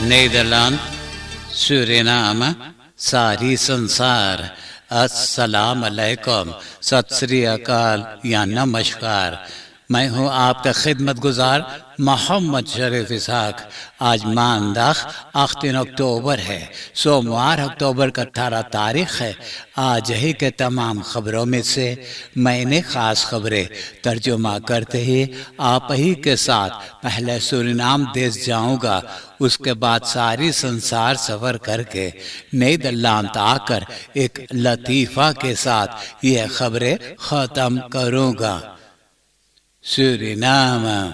Nederland, Suriname, सारी संसार, अस्सलाम अलैकुम, सत श्री अकाल या नमस्कार। मैं हूँ आपका खिदमत गुजार मोहम्मद शरीफ इसहाक। आज मानदाख 8 अक्टूबर है, सोमवार अक्टूबर का 18 तारीख है। आज ही के तमाम खबरों में से मैंने ख़ास खबरें तर्जुमा करते ही आप ही के साथ पहले सूरीनाम देश जाऊंगा, उसके बाद सारी संसार सफ़र करके नीदरलैंड आकर एक लतीफ़ा के साथ ये खबरें ख़त्म करूंगा। सूरीनाम।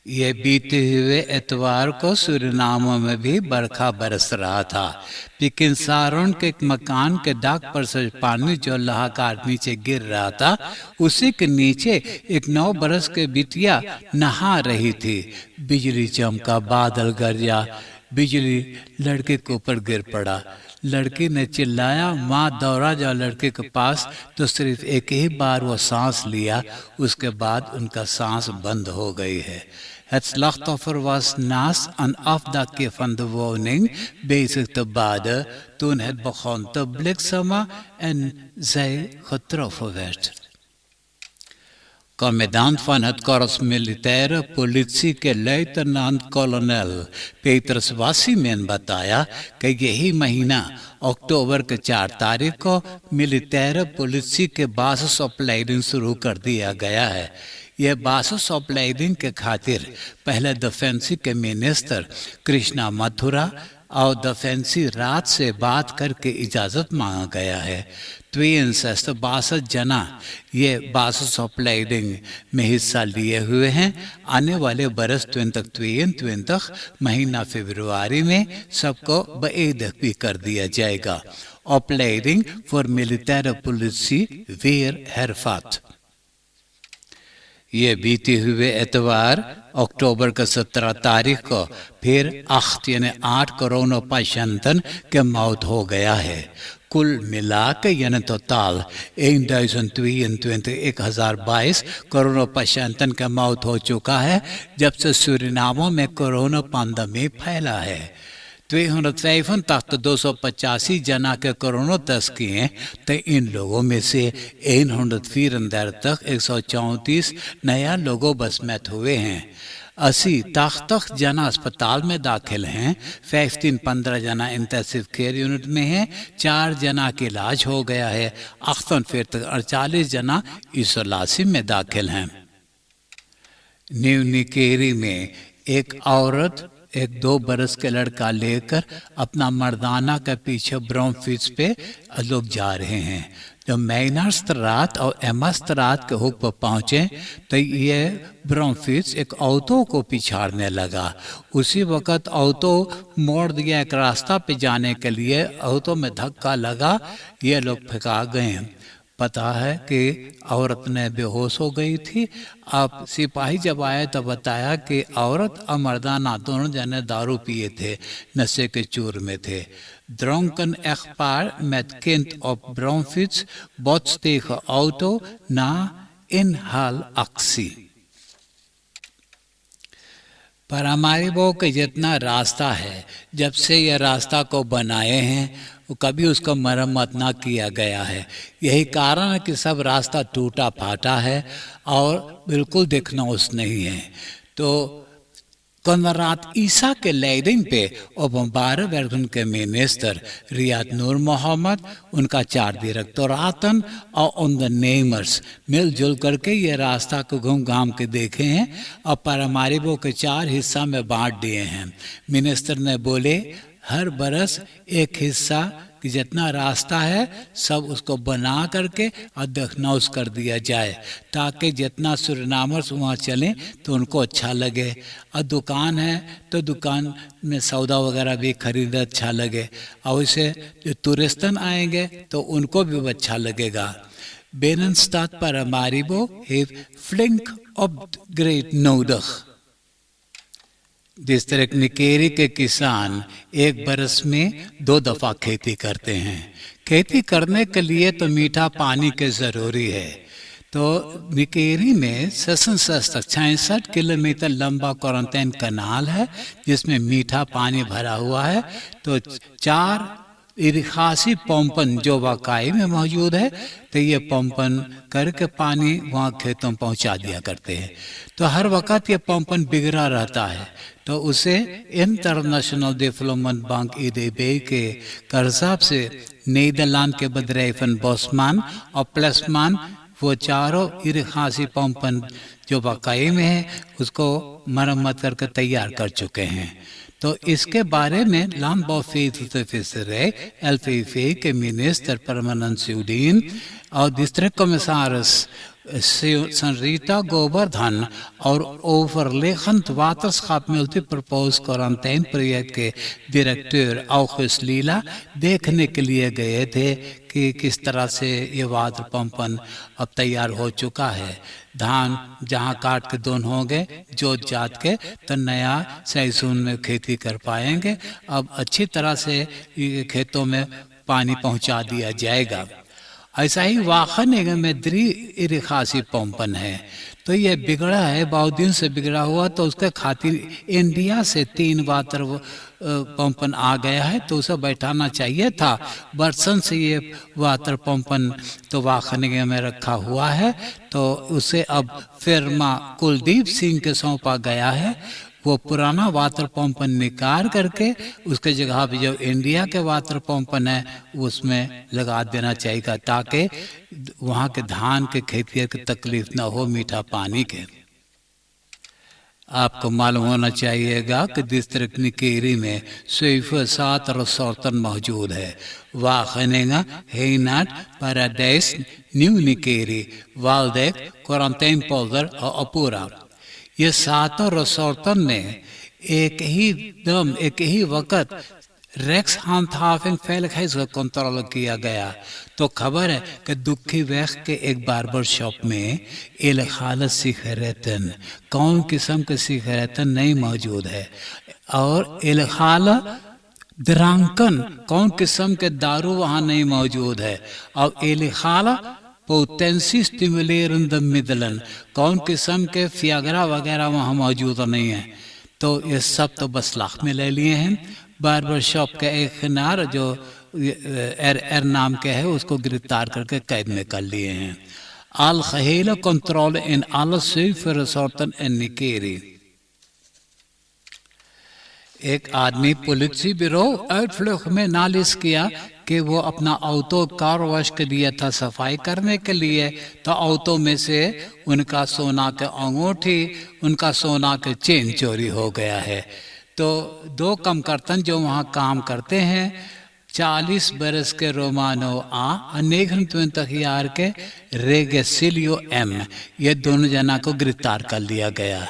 ये बीते हुए एतवार को सूरीनाम में भी बरखा बरस रहा था। लेकिन सारोन के एक मकान के डाक पर से पानी जो लहाकार नीचे गिर रहा था, उसी के नीचे एक 9 बरस के बिटिया नहा रही थी। बिजली चमका, बादल गरजा, बिजली लड़के के ऊपर गिर पड़ा। लड़की ने चिल्लाया, माँ दौड़ा जा लड़के के पास, तो सिर्फ एक ही बार वो सांस लिया, उसके बाद उनका सांस बंद हो गई है। Het slachtoffer was naast een afdakje van de woning bezig te baden toen het begon te bliksemen en zij getroffen werd. Commandant van het korps militaire politie के लेफ्टिनेंट-कर्नल पेट्रस वासी ने बताया कि यही महीना अक्टूबर के 4 तारीख को मिलिटेयर पुलिस के बासिस ऑपरेशन शुरू कर दिया गया है। यह बासिस ऑपरेशन के खातिर पहले डिफेंस के मिनिस्टर कृष्णा मथुरा और डिफेंस रात से बात करके इजाज़त मांगा गया है। 62 जना ये बासिस ऑपरेशन में हिस्सा लिए हुए हैं। आने वाले बरस 2022 महीना फरवरी में सबको बईद भी कर दिया जाएगा। ऑपरेशन फॉर मिलिटेरी पुलिस वीर हेरफात। ये बीते हुए एतवार अक्टूबर का 17 तारीख को फिर 8 कोरोना पेशेंटन के मौत हो गया है। कुल मिला के यानी टोटल 1022 कोरोना पेशेंटन का मौत हो चुका है जब से सूरीनाम में कोरोना पैंडेमिक फैला है। 285 जना के कोरोना टेस्ट किए, तो इन लोगों में से 134 134 नया लोगों बसमत हुए हैं। 80 जना अस्पताल में दाखिल हैं। 15 जना इंटेंसिव केयर यूनिट में हैं। 4 जना का इलाज हो गया है। 48 जना इsoलासी में दाखिल हैं। न्यू निकेरी में एक औरत एक 2 बरस के लड़का लेकर अपना मर्दाना के पीछे ब्राउनफील्ड पे लोग जा रहे हैं। जब मैनर्स्ट्रात और एमस्ट्रात के हुक पर पहुँचे तो ये ब्राउनफील्ड एक ऑटो को पिछाड़ने लगा। उसी वक्त ऑटो मोड़ दिया एक रास्ता पे जाने के लिए। ऑटो में धक्का लगा, ये लोग फेंका गए। पता है कि औरत ने बेहोश हो गई थी। अब सिपाही जब आए तो बताया कि औरत और मर्दाना दोनों जने दारू पिए थे, नशे के चूर में थे। Dronken echtpaar met kind op Braunfels botst tegen auto na inhaalactie। पर हमारी वो कि जितना रास्ता है, जब से यह रास्ता को बनाए हैं वो कभी उसका मरम्मत ना किया गया है। यही कारण है कि सब रास्ता टूटा फाटा है और बिल्कुल दिखनौस नहीं है। तो Konrad Isa के लेडिंग पे ओबम्बार वर्गन के मिनिस्टर रियाद नूर मोहम्मद, उनका 4 डायरेक्टोरातन और ondernemers मिलजुल करके ये रास्ता को घूम घाम के देखे हैं और पारामारिबो के 4 हिस्सा में बांट दिए हैं। मिनिस्टर ने बोले हर बरस एक हिस्सा कि जितना रास्ता है सब उसको बना करके और दखनौस कर दिया जाए, ताकि जितना सूरीनामर्स वहाँ चलें तो उनको अच्छा लगे। और दुकान है तो दुकान में सौदा वगैरह भी खरीदे अच्छा लगे, और वैसे जो टूरिस्टन आएंगे तो उनको भी अच्छा लगेगा। Binnenstad Paramaribo heeft flink upgrade nodig। District Nickerie के किसान एक बरस में 2 दफा खेती करते हैं। खेती करने के लिए तो मीठा पानी के जरूरी है। तो निकेरी में 66 किलोमीटर लंबा क्वारंटाइन कनाल है जिसमें मीठा पानी भरा हुआ है। तो 4 इरिखासी पंपन जो वाकई में मौजूद है, तो ये पंपन करके पानी वहाँ खेतों में पहुँचा दिया करते हैं। तो हर वक्त ये पंपन बिगड़ा रहता है, तो उसे इंटरनेशनल डेवलपमेंट बैंक ईडीबी के कर्जाब से नीदरलैंड के bedrijven बॉसमान और प्लसमान वो चारों इरिखासी पंपन जो वाकई में है उसको मरम्मत करके तैयार कर चुके हैं। तो इसके बारे में लैंडबॉ फिशरे एलफीफी के मिनिस्टर परमानंद सुडीन और डिस्ट्रिक्ट कमिश्नर्स Sanrita Govardhan और overliggend waterschap multipurpose quarantine project के डायरेक्टर ऑफिस लीला देखने के लिए गए थे कि किस तरह से ये वाटर पंपन अब तैयार हो चुका है। धान जहाँ काट के दोन होंगे जोत जात के तो नया सैसून में खेती कर पाएंगे। अब अच्छी तरह से ये खेतों में पानी पहुँचा दिया जाएगा। ऐसा ही वाखा निगम में इरिखासी पंपन है, तो ये बिगड़ा है, बहुत दिन से बिगड़ा हुआ। तो उसके खातिर इंडिया से 3 वाटर पंपन आ गया है, तो उसे बैठाना चाहिए था। बरसन से ये वाटर पंपन तो वाखा निगम में रखा हुआ है, तो उसे अब फिरमा कुलदीप सिंह के सौंपा गया है। वो पुराना वाटर पंपन निकाल करके उसके जगह पे जो इंडिया के वाटर पंपन है उसमें लगा देना चाहिए, ताकि वहाँ के धान के खेती की तकलीफ ना हो मीठा पानी के। आपको मालूम होना चाहिएगा कि डिस्ट्रिक्ट निकेरी में सिर्फ 7 रिसोर्टन मौजूद है। वाखनेगा, हेनाट, पैराडाइस, न्यू निकेरी, वाल्डेक, क्वारंटाइन पोल्डर और अपूरा। ये 7 रिसोर्टन में एक ही वक्त रेक्स handhaving veiligheid का कंट्रोल किया गया। तो खबर है कि दुखी वेख के एक बार्बर शॉप में इलेगाल सिगरेटन, कौन किस्म के सिगरेटन नहीं मौजूद है, और इलेगाल द्रांकन, कौन किस्म के दारू वहाँ नहीं मौजूद है, और इलेगाल पोटेंसी स्टिमुलेरंद मिडलन, कौन किस्म के फियागरा वगैरह वहाँ मौजूद नहीं है। तो ये सब तो बस लाख में ले लिए हैं। बार्बर शॉप का एक खिनार जो एर नाम के है उसको गिरफ्तार करके कैद में कर लिए हैं। आल खहेला कंट्रोल इन आल सिर्फ रिसोर्टन इन निकेरी। एक आदमी पुलिस ब्यूरो आउटफ्लुक में नालिश किया कि वो अपना ऑटो कार वॉश के दिया था सफाई करने के लिए, तो ऑटो में से उनका सोना के अंगूठी, उनका सोना के चेन चोरी हो गया है। तो 2 कमकर्तन जो वहाँ काम करते हैं 40 बरस के रोमानो यार के रेगेसिलियो एम, ये दोनों जना को गिरफ्तार कर लिया गया।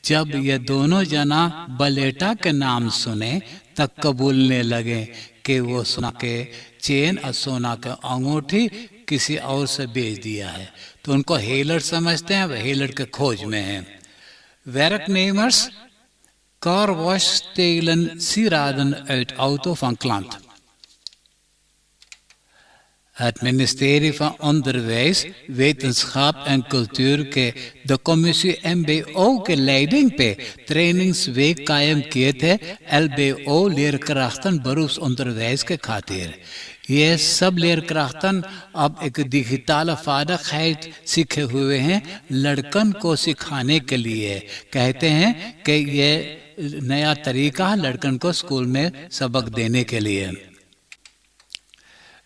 जब ये दोनों जना बलेटा के नाम सुने तब कबूलने लगे कि वो सोना के चेन और सोना के अंगूठी किसी और से बेच दिया है। तो उनको हेलर समझते हैं, वह हेलर के खोज में हैं। werknemers car wash stelen sieraden uit auto van klant. Het ministerie van Onderwijs, Wetenschap en Cultuur के द कमीशन MBO के leiding पे ट्रेनिंग्सweek कायम किए थे LBO leerkrachten beroepsonderwijs के खातिर। ये सब leerkrachten अब एक डिजिटल vaardigheid सीखे हुए हैं लड़कन को सिखाने के लिए। कहते हैं कि ये नया तरीका लड़कन को स्कूल में सबक देने के लिए।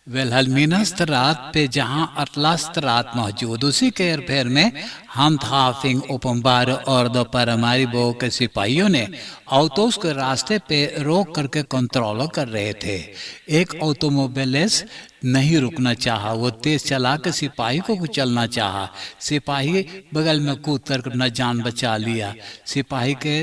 वेलहलमीना स्त्रात पे जहाँ अटलास स्त्रात मौजूद, उसी के एरफेर में handhaving openbaar orde परमारी बो के सिपाहियों ने ऑटोस के रास्ते पे रोक करके कंट्रोल कर रहे थे। एक ऑटोमोबिलिस्ट नहीं रुकना चाहा, वो तेज चला के सिपाही को कुचलना चाहा। सिपाही बगल में कूद कर अपना जान बचा लिया। सिपाही के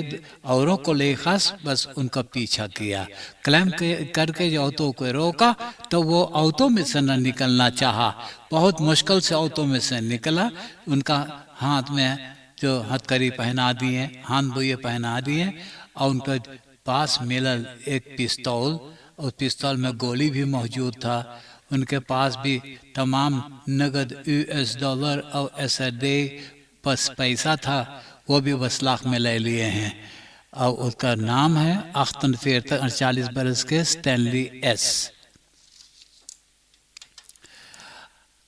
औरों को लेकर बस उनका पीछा किया। क्लेम करके जो ऑटो को रोका तो वो ऑटो में से न निकलना चाहा। बहुत मुश्किल से ऑटो में से निकला। उनका हाथ में जो हथकड़ी पहना दिए, हाथ बुए पहना दिए, और उनके पास मिलल एक पिस्तौल, उस पिस्तौल में गोली भी मौजूद था। उनके पास भी तमाम नगद US डॉलर और SAD बस पैसा था, वो भी 20 लाख में ले लिए हैं। और उसका नाम है 48 बरस के स्टैनली एस।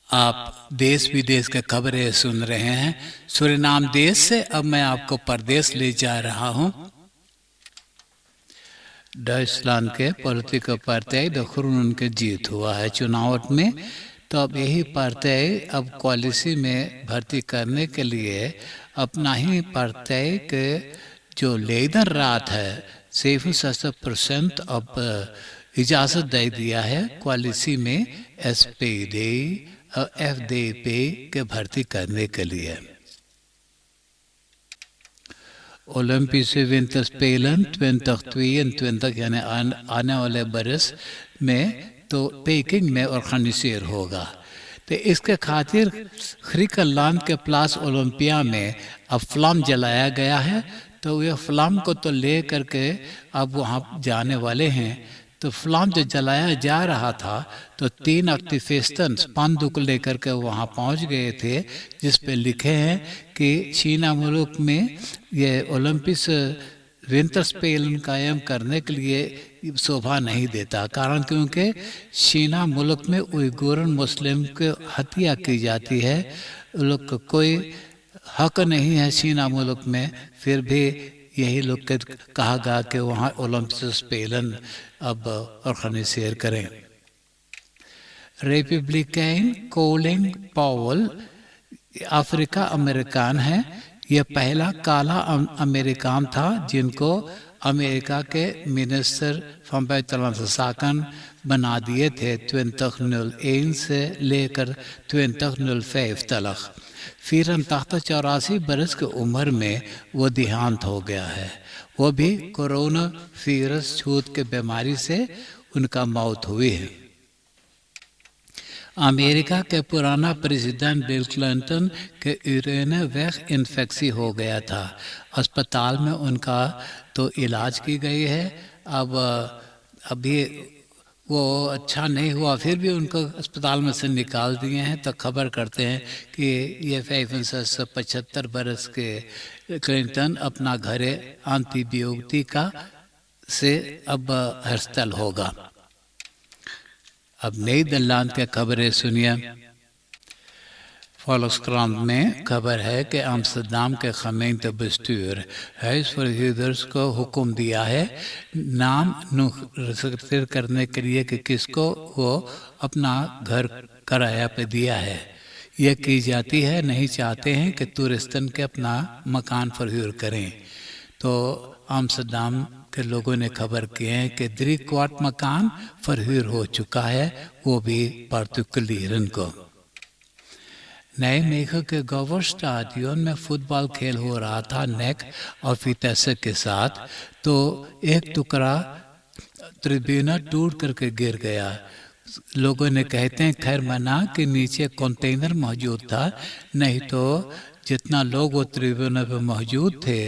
आप देश विदेश के खबरें सुन रहे हैं सूरीनाम देश से। अब मैं आपको परदेश ले जा रहा हूं। डचलैंड के पॉलिटिकल पार्टी दखरून के जीत हुआ है चुनाव में। तो अब यही पार्टी अब कॉलिसी में भर्ती करने के लिए अपना ही पार्टी के जो लीडर रात है 67% अब इजाज़त दे दिया है कॉलिसी में SPD और FDP के भर्ती करने के लिए। Olympische Winterspelen 2022 यानी आने वाले बरस में तो पेकिंग में ऑर्गेनाइजर होगा। तो इसके खातिर ग्रीकलैंड के प्लास ओलंपिया में अब फ्लाम जलाया गया है। तो ये फ्लाम को तो ले करके अब वहाँ जाने वाले हैं। तो फ्लाम जो जलाया जा रहा था तो 3 एक्टिविस्ट्स बंदूक लेकर के वहाँ पहुँच गए थे, जिस पे लिखे हैं कि चीना मुल्क में ये ओलंपिक्स विंटर स्पेलन कायम करने के लिए शोभा नहीं देता। कारण क्योंकि चीना मुल्क में उइगुर मुस्लिम की हत्या की जाती है। उन लोग को कोई हक नहीं है चीना मुल्क में, फिर भी यही लोग के कहा गया कि वहाँ ओलंपिक्स स्पेलन अब ऑर्गेनाइजर करें। Republican Colin Powell Africa American है। यह पहला काला अमेरिकन था जिनको अमेरिका के मिनिस्टर van buitenlandse zaken बना दिए थे 2001 से लेकर 2005 तक। 84 बरस की उम्र में वो देहांत हो गया है। वो भी कोरोना वायरस छूत के बीमारी से उनका मौत हुई है। अमेरिका के पुराना प्रेसिडेंट बिल क्लिंटन के यूरिन वेग इन्फेक्शन हो गया था। अस्पताल में उनका तो इलाज की गई है। अब अभी वो अच्छा नहीं हुआ, फिर भी उनको अस्पताल में से निकाल दिए हैं। तो खबर करते हैं कि ये 75 बरस के क्लिंटन अपना घरे एंटीबायोटिका से अब हस्पताल होगा। अब नीदरलैंड के खबरें सुनिए। Volkskrant में खबर है कि आम्स्टरडम के gemeente bestuur huisverhuurders को हुक्म दिया है नाम रजिस्टर करने के लिए कि किसको वो अपना घर किराया पे दिया है। यह की जाती है, नहीं चाहते हैं कि टूरिस्टन के अपना मकान फरहूर करें। तो आम्स्टरडम के लोगों ने खबर की है कि 3/4 मकान फरहूर हो चुका है, वो भी पार्टिकुलरन को। नए मेघ के गोवर स्टेडियम में फुटबॉल खेल हो रहा था नेक और वितेसे के साथ। तो एक टुकड़ा ट्रिब्यूना टूट करके गिर गया। लोगों ने कहते हैं खैर मना कि नीचे कंटेनर मौजूद था, नहीं तो जितना लोग वो ट्रिब्यूना पे मौजूद थे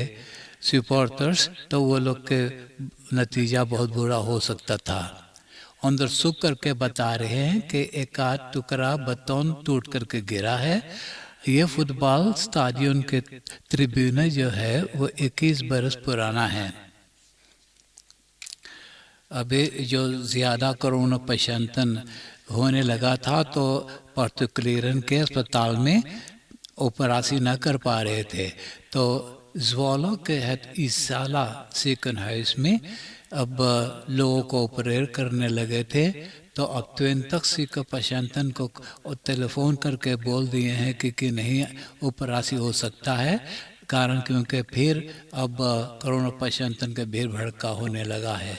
सपोर्टर्स, तो वो लोग के नतीजा बहुत बुरा हो सकता था। अंदर सुख करके बता रहे हैं कि एक आध टुकड़ा बतौन टूट करके गिरा है। ये फुटबॉल स्टेडियम के ट्रिब्यून जो है वो 21 बरस पुराना है। अभी जो ज़्यादा कोरोना पेशेंटन होने लगा था तो पार्टिकुलरन के अस्पताल में ऑपरेशन न कर पा रहे थे। तो ज्वाला के ईसाला सेकंड हाउस में अब लोगों को ऑपरेट करने लगे थे। तो अब 20 का पेशेंटन को टेलीफोन करके बोल दिए हैं कि नहीं ऑपरेशन हो सकता है। कारण क्योंकि फिर अब कोरोना पेशेंटन के भीड़ भड़का होने लगा है।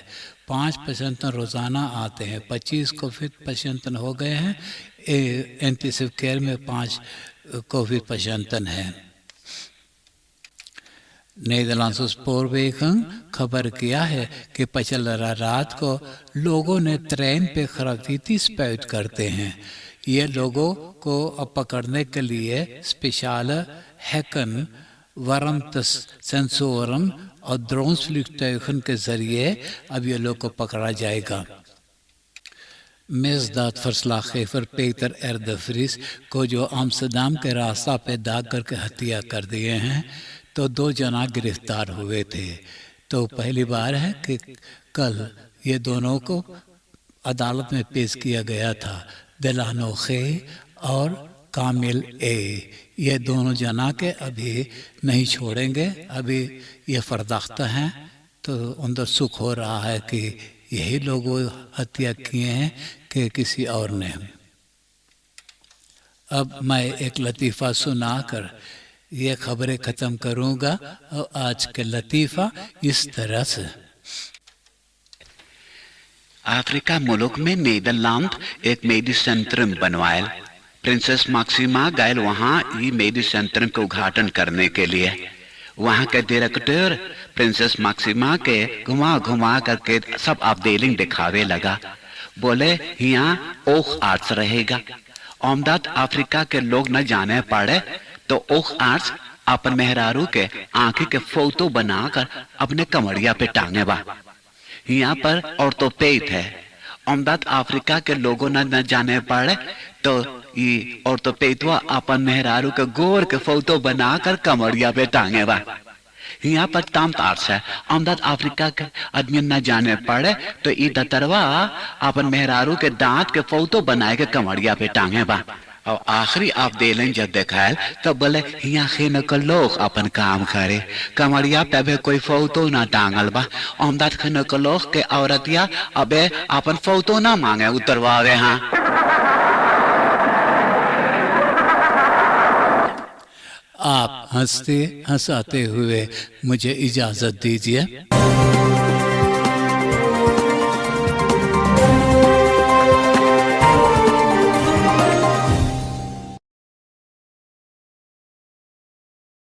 5 पेशेंटन रोज़ाना आते हैं, 25 कोविड पेशेंटन हो गए हैं। इंटेंसिव केयर में 5 कोविड पेशेंटन हैं। नीदरलैंड्स स्पोरवेगन खबर किया है कि पिछले रात को लोगों ने ट्रेन पे ग्राफिटी स्पाउट करते हैं। ये लोगों को अब पकड़ने के लिए स्पेशल हैकन वारंटस सेंसोरम और ड्रोन फ्लिक्टन के जरिए अब ये लोग को पकड़ा जाएगा। मेजदाद फरस्लाखेफर पेटर एर्दफ्रीस को जो आमस्टरडम के रास्ता पे दाग करके हत्या कर दिए हैं, तो 2 जना गिरफ्तार हुए थे। तो पहली बार है कि कल ये दोनों को अदालत में पेश किया गया था। दिलानो खे और कामिल ए, ये दोनों जना के अभी नहीं छोड़ेंगे। अभी ये फरदाख्त हैं, तो अंदर सुख हो रहा है कि यही लोग हत्या किए हैं कि किसी और ने। अब मैं एक लतीफ़ा सुनाकर ये खबरें ख़त्म करूँगा। और आज के लतीफ़ा इस तरह से। अफ्रीका मुल्क में नीदरलैंड एक मेडिसेंट्रम बनवायल। प्रिंसेस मैक्सिमा गए वहाँ ये मेडिसेंट्रम का उद्घाटन करने के लिए। वहाँ के डायरेक्टर प्रिंसेस मैक्सिमा के घुमा घुमा करके सब अपडेलिंग दिखावे लगा। बोले यहाँ ओख आर्ट्स रहेगा। आमदाद अफ्रीका के लोग न जाने पड़े तो ओख आर्ट्स अपन मेहरारू के आंखें के फोटो बनाकर अपने कमरिया पे टांगे बा। यहाँ पर ऑर्थोपेड है। आमदाद अफ्रीका के लोगों न जाने पड़े तो ये ऑर्थोपेडवा अपन मेहरारू के गोर के फोटो बनाकर कमरिया पे टांगे बा। यहाँ पर तामतार्स है। आमदाद अफ्रीका के आदमी न जाने पड़े तो ये दतरवा अपन मेहरारू के दांत के फोटो बनाए के कमरिया पे टांगे बा। और आखिरी आप देलें जब देखायल तो बोले यहाँ खीन के लोग अपन काम करे, कमरिया पे भी कोई फोटो ना टांगल बा। आमदाद खीन के लोग के औरतिया अबे अपन फोटो ना मांगे उतरवावे। हाँ, आप हंसते हंसाते हुए मुझे इजाज़त दीजिए।